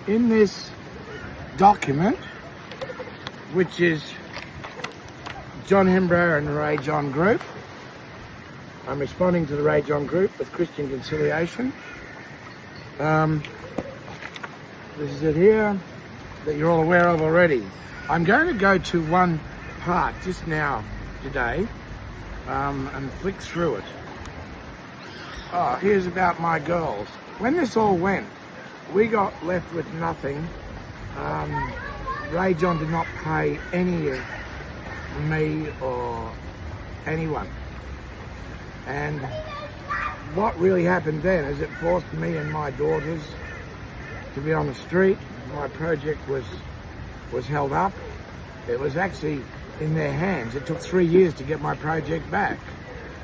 in this document, which is John Hembrow and Ray John Group. I'm responding to the Ray John Group with Christian Conciliation. This is it here that you're all aware of already. I'm going to go to one part just now today and flick through it. Oh, here's about my girls. When this all went, we got left with nothing. Ray John did not pay any of me or anyone. And what really happened then is it forced me and my daughters to be on the street. My project was held up. It was actually in their hands. It took 3 years to get my project back.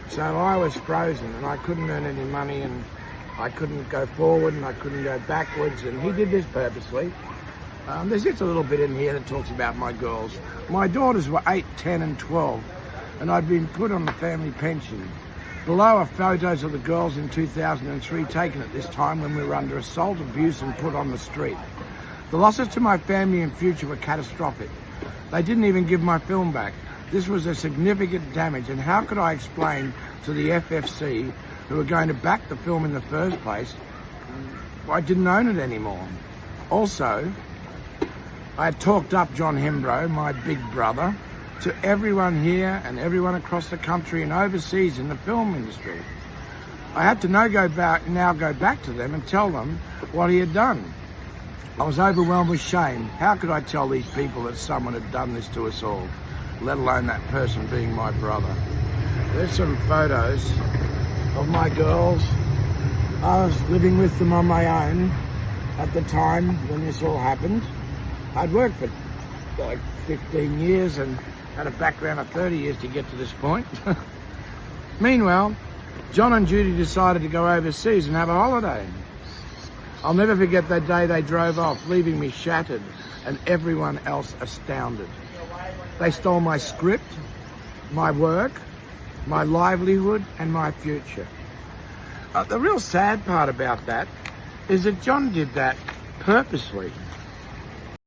So I was frozen and I couldn't earn any money and I couldn't go forward and I couldn't go backwards, and he did this purposely. There's just a little bit in here that talks about my girls. My daughters were 8, 10 and 12 and I'd been put on the family pension. Below are photos of the girls in 2003 taken at this time when we were under assault, abuse and put on the street. The losses to my family and future were catastrophic. They didn't even give my film back. This was a significant damage, and how could I explain to the FFC, who were going to back the film in the first place, I didn't own it anymore. Also, I had talked up John Hembrow, my big brother, to everyone here and everyone across the country and overseas in the film industry. I had to now go back to them and tell them what he had done. I was overwhelmed with shame. How could I tell these people that someone had done this to us all, let alone that person being my brother? There's some photos of my girls. I was living with them on my own at the time when this all happened. I'd worked for like 15 years and had a background of 30 years to get to this point. Meanwhile, John and Judy decided to go overseas and have a holiday. I'll never forget that day they drove off, leaving me shattered and everyone else astounded. They stole my script, my work, my livelihood and my future. The real sad part about that is that John did that purposely.